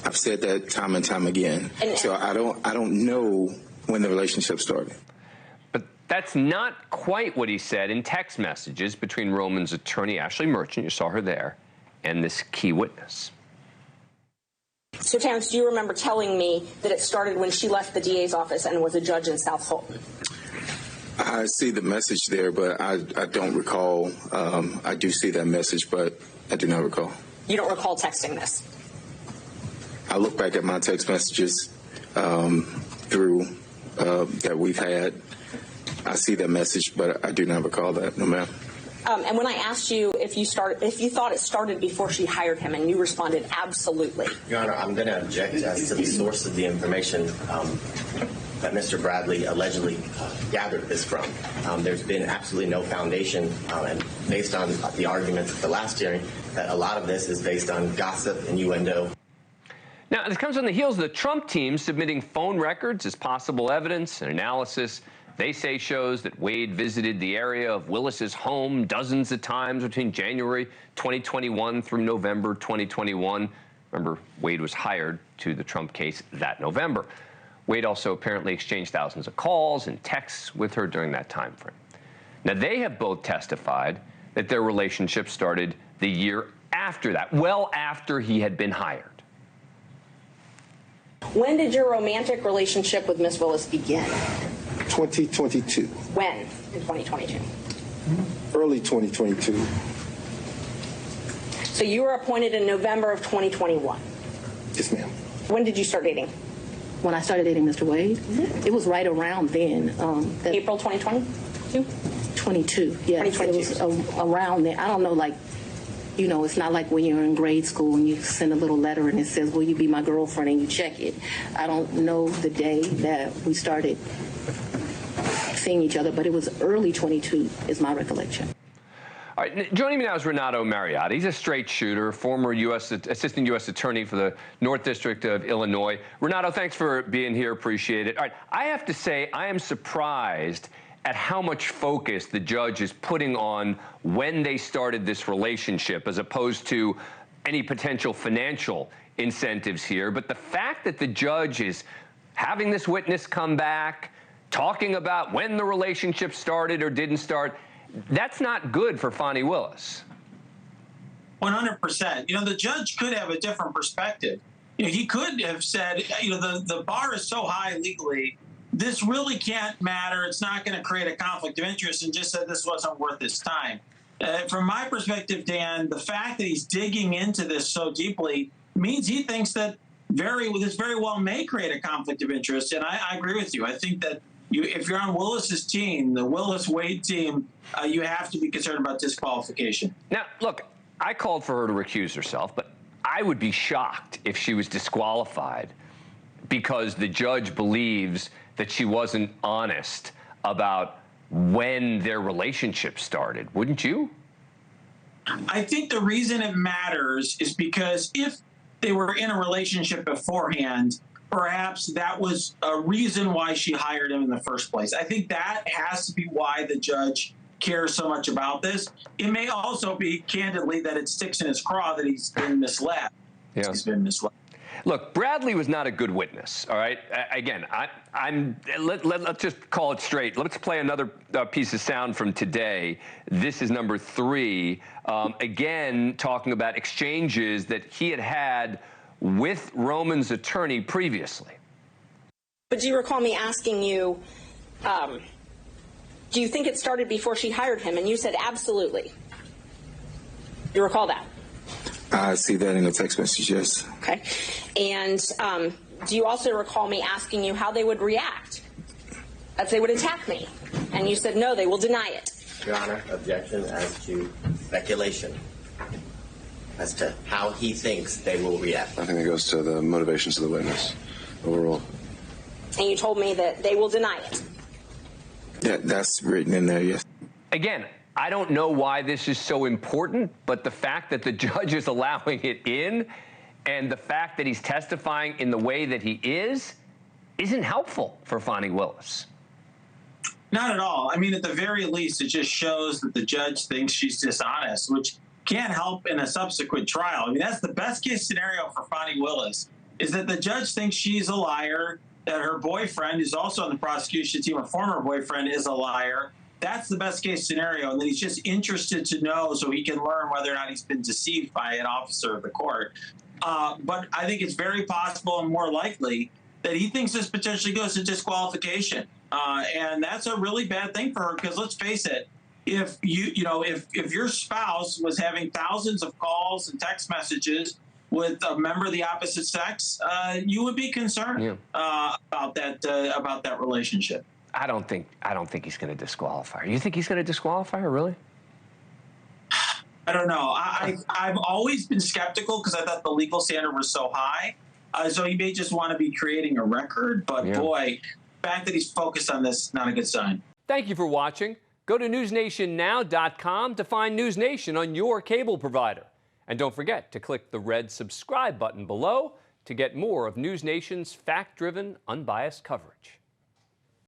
I've said that time and time again. So I don't know when the relationship started. But that's not quite what he said in text messages between Roman's attorney, Ashley Merchant, you saw her there, and this key witness. So, Terrence, do you remember telling me that it started when she left the DA's office and was a judge in South Fulton? I see the message there, but I don't recall. I do see that message, but I do not recall. You don't recall texting this? I look back at my text messages through that we've had. I see that message, but I do not recall that. No, ma'am. And when I asked you if you thought it started before she hired him, and you responded absolutely. Your Honor, I'm going to object as to the source of the information that Mr. Bradley allegedly gathered this from. There's been absolutely no foundation, and based on the arguments at the last hearing, that a lot of this is based on gossip, innuendo. Now, this comes on the heels of the Trump team submitting phone records as possible evidence and analysis. They say shows that Wade visited the area of Willis's home dozens of times between January 2021 through November 2021. Remember, Wade was hired to the Trump case that November. Wade also apparently exchanged thousands of calls and texts with her during that time frame. Now, they have both testified that their relationship started the year after that, well after he had been hired. When did your romantic relationship with Miss Willis begin? 2022. When in 2022? Early 2022. So you were appointed in November of 2021? Yes, ma'am. When did you start dating? When I started dating Mr. Wade, it was right around then. April 2022? 22, yeah. 2022. It was around then. I don't know, like, you know, it's not like when you're in grade school and you send a little letter and it says, will you be my girlfriend, and you check it. I don't know the day that we started seeing each other, but it was early 22 is my recollection. All right, joining me now is Renato Mariotti. He's a straight shooter, former assistant U.S. attorney for the North District of Illinois. Renato, thanks for being here. Appreciate it. All right, I have to say I am surprised at how much focus the judge is putting on when they started this relationship as opposed to any potential financial incentives here. But the fact that the judge is having this witness come back, talking about when the relationship started or didn't start, that's not good for Fani Willis. 100%. You know, the judge could have a different perspective. You know, he could have said, you know, the bar is so high legally, this really can't matter. It's not going to create a conflict of interest, and just said this wasn't worth his time. From my perspective, Dan, the fact that he's digging into this so deeply means he thinks that this very well may create a conflict of interest. And I agree with you. I think that if you're on Willis's team, the Willis-Wade team, you have to be concerned about disqualification. Now, look, I called for her to recuse herself, but I would be shocked if she was disqualified because the judge believes that she wasn't honest about when their relationship started. Wouldn't you? I think the reason it matters is because if they were in a relationship beforehand, perhaps that was a reason why she hired him in the first place. I think that has to be why the judge cares so much about this. It may also be, candidly, that it sticks in his craw that he's been misled. Yeah. He's been misled. Look, Bradley was not a good witness, all right? Again, let's just call it straight. Let's play another piece of sound from today. This is number 3. Again, talking about exchanges that he had with Roman's attorney previously. But do you recall me asking you, do you think it started before she hired him? And you said absolutely. You recall that? I see that in the text message, yes. Okay. And do you also recall me asking you how they would react? As they would attack me? And you said, no, they will deny it. Your Honor, objection as to speculation as to how he thinks they will react. I think it goes to the motivations of the witness overall. And you told me that they will deny it. That's written in there, yes. Again, I don't know why this is so important, but the fact that the judge is allowing it in and the fact that he's testifying in the way that he isn't helpful for Fani Willis. Not at all. I mean, at the very least, it just shows that the judge thinks she's dishonest, which can't help in a subsequent trial. I mean, that's the best case scenario for Fani Willis, is that the judge thinks she's a liar, that her boyfriend, who's also on the prosecution team, her former boyfriend, is a liar. That's the best case scenario, and that he's just interested to know so he can learn whether or not he's been deceived by an officer of the court. But I think it's very possible and more likely that he thinks this potentially goes to disqualification. And that's a really bad thing for her, because let's face it, if if your spouse was having thousands of calls and text messages with a member of the opposite sex, you would be concerned about that relationship. I don't think he's going to disqualify her. You think he's going to disqualify her, really? I don't know. I've always been skeptical because I thought the legal standard was so high. So he may just want to be creating a record. But boy, the fact that he's focused on this, not a good sign. Thank you for watching. Go to newsnationnow.com to find News Nation on your cable provider. And don't forget to click the red subscribe button below to get more of News Nation's fact-driven, unbiased coverage.